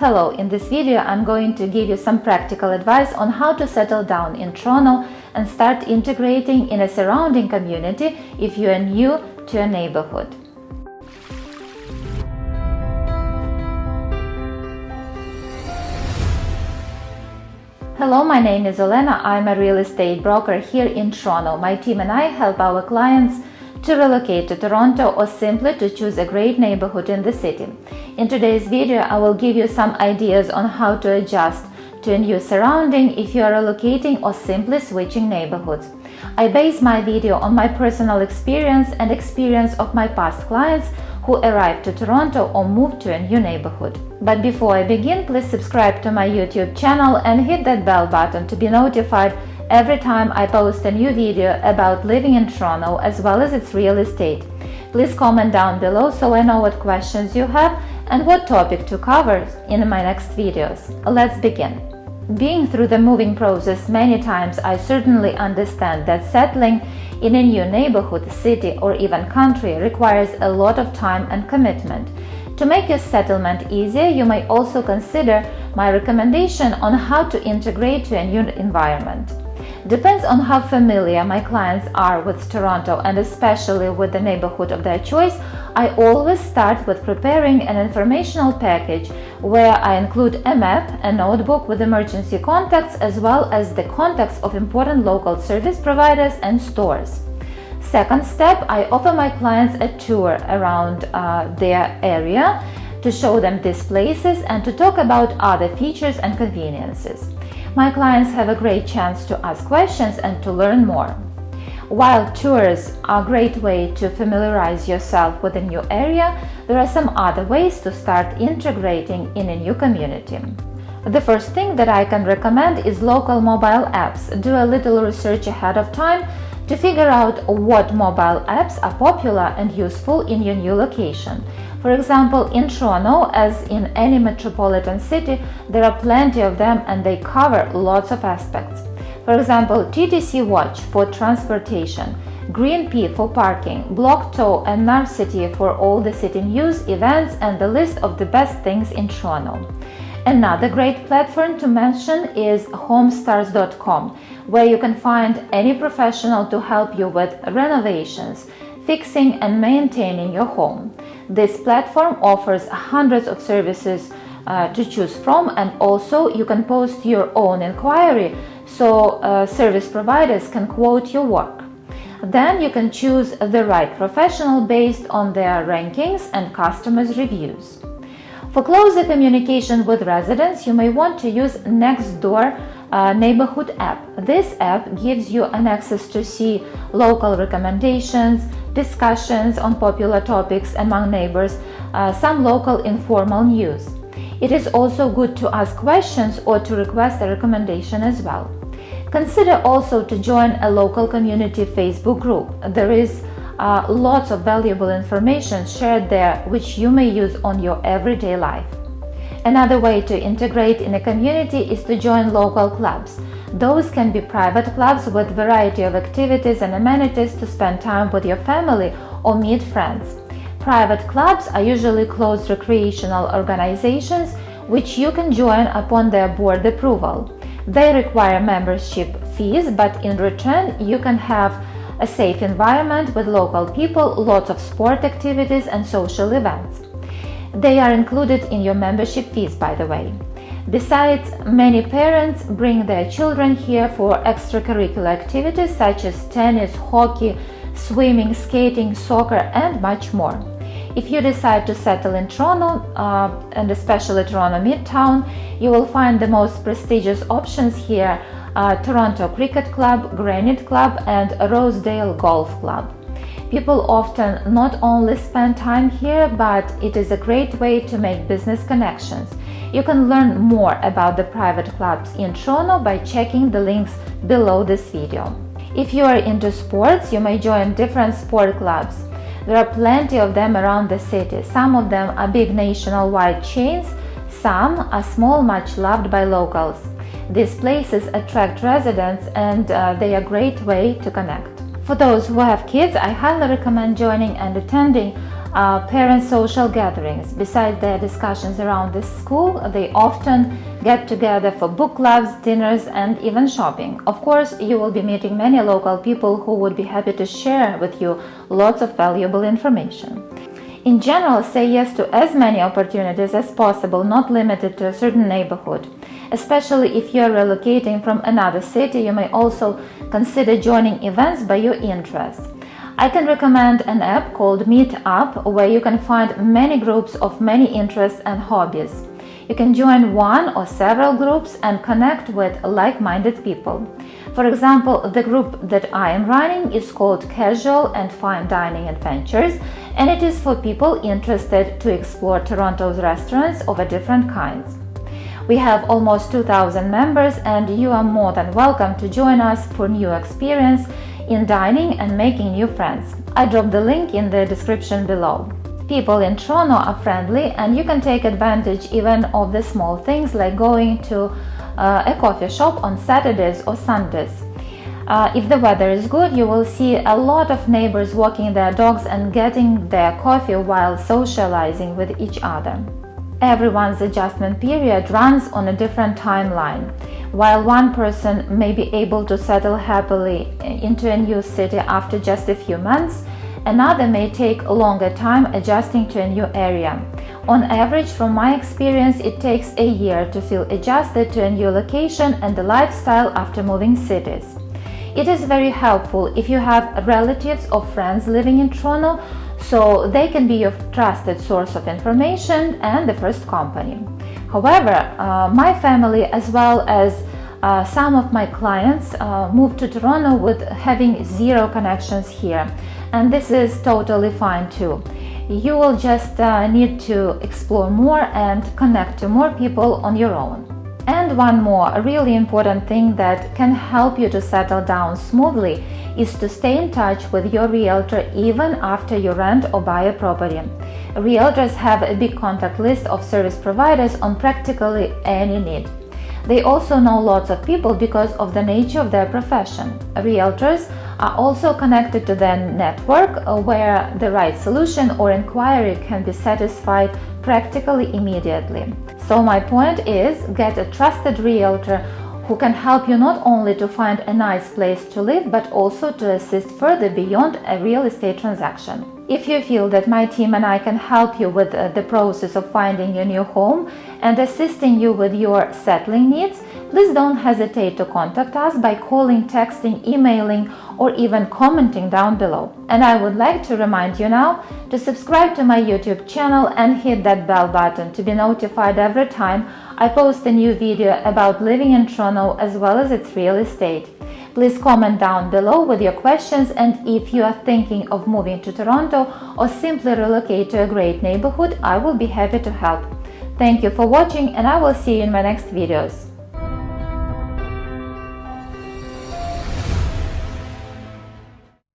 Hello, in this video I'm going to give you some practical advice on how to settle down in Toronto and start integrating in a surrounding community if you are new to a neighborhood. Hello, my name is Olena. I'm a real estate broker here in Toronto. My team and I help our clients to relocate to Toronto or simply to choose a great neighborhood in the city. In today's video, I will give you some ideas on how to adjust to a new surrounding if you are relocating or simply switching neighborhoods. I base my video on my personal experience and experience of my past clients who arrived to Toronto or moved to a new neighborhood. But before I begin, please subscribe to my YouTube channel and hit that bell button to be notified every time I post a new video about living in Toronto as well as its real estate. Please comment down below so I know what questions you have and what topic to cover in my next videos. Let's begin. Being through the moving process many times, I certainly understand that settling in a new neighborhood, city, or even country requires a lot of time and commitment. To make your settlement easier, you may also consider my recommendation on how to integrate to a new environment. Depends on how familiar my clients are with Toronto and especially with the neighborhood of their choice. I always start with preparing an informational package where I include a map, a notebook with emergency contacts, as well as the contacts of important local service providers and stores. Second step, I offer my clients a tour around their area to show them these places and to talk about other features and conveniences. My clients have a great chance to ask questions and to learn more. While tours are a great way to familiarize yourself with a new area, there are some other ways to start integrating in a new community. The first thing that I can recommend is local mobile apps. Do a little research ahead of time to figure out what mobile apps are popular and useful in your new location. For example, in Toronto, as in any metropolitan city, there are plenty of them and they cover lots of aspects. For example, TTC Watch for transportation, Green P for parking, Block Tow and Narcity for all the city news, events and the list of the best things in Toronto. Another great platform to mention is HOMESTARS.com, where you can find any professional to help you with renovations, fixing and maintaining your home. This platform offers hundreds of services to choose from, and also you can post your own inquiry so service providers can quote your work. Then you can choose the right professional based on their rankings and customers' reviews. For closer communication with residents, you may want to use Nextdoor neighborhood app. This app gives you an access to see local recommendations, discussions on popular topics among neighbors, some local informal news. It is also good to ask questions or to request a recommendation as well. Consider also to join a local community Facebook group. There is lots of valuable information shared there which you may use on your everyday life. Another way to integrate in a community is to join local clubs. Those can be private clubs with a variety of activities and amenities to spend time with your family or meet friends. Private clubs are usually closed recreational organizations which you can join upon their board approval. They require membership fees, but in return you can have a safe environment with local people, lots of sport activities and social events. They are included in your membership fees, by the way. Besides, many parents bring their children here for extracurricular activities such as tennis, hockey, swimming, skating, soccer, and much more. If you decide to settle in Toronto, and especially Toronto Midtown, you will find the most prestigious options here: Toronto Cricket Club, GRANIT Club, and ROSEDALE Golf Club. People often not only spend time here, but it is a great way to make business connections. You can learn more about the private clubs in Toronto by checking the links below this video. If you are into sports, you may join different sport clubs. There are plenty of them around the city. Some of them are big nationwide chains, some are small, much loved by locals. These places attract residents and they are a great way to connect. For those who have kids, I highly recommend joining and attending parent social gatherings. Besides their discussions around the school, they often get together for book clubs, dinners, and even shopping. Of course, you will be meeting many local people who would be happy to share with you lots of valuable information. In general, say yes to as many opportunities as possible, not limited to a certain neighborhood. Especially if you are relocating from another city, you may also consider joining events by your interest. I can recommend an app called MEETUP, where you can find many groups of many interests and hobbies. You can join one or several groups and connect with like-minded people. For example, the group that I am running is called Casual and Fine Dining Adventures, and it is for people interested to explore Toronto's restaurants of different kinds. We have almost 2,000 members, and you are more than welcome to join us for new experience in dining and making new friends. I dropped the link in the description below. People in Toronto are friendly, and you can take advantage even of the small things like going to a coffee shop on Saturdays or Sundays. If the weather is good, you will see a lot of neighbors walking their dogs and getting their coffee while socializing with each other. Everyone's adjustment period runs on a different timeline. While one person may be able to settle happily into a new city after just a few months, another may take a longer time adjusting to a new area. On average, from my experience, it takes a year to feel adjusted to a new location and the lifestyle after moving cities. It is very helpful if you have relatives or friends living in Toronto, so they can be your trusted source of information and the first company. However, my family as well as some of my clients moved to Toronto with having zero connections here, and this is totally fine too. You will just need to explore more and connect to more people on your own. And one more, a really important thing that can help you to settle down smoothly is to stay in touch with your realtor even after you rent or buy a property. Realtors have a big contact list of service providers on practically any need. They also know lots of people because of the nature of their profession. Realtors are also connected to their network where the right solution or inquiry can be satisfied practically immediately. So my point is, get a trusted realtor who can help you not only to find a nice place to live, but also to assist further beyond a real estate transaction. If you feel that my team and I can help you with the process of finding a new home and assisting you with your settling needs, please don't hesitate to contact us by calling, texting, emailing, or even commenting down below. And I would like to remind you now to subscribe to my YouTube channel and hit that bell button to be notified every time I post a new video about living in Toronto as well as its real estate. Please comment down below with your questions, and if you are thinking of moving to Toronto or simply relocate to a great neighborhood, I will be happy to help. Thank you for watching, and I will see you in my next videos.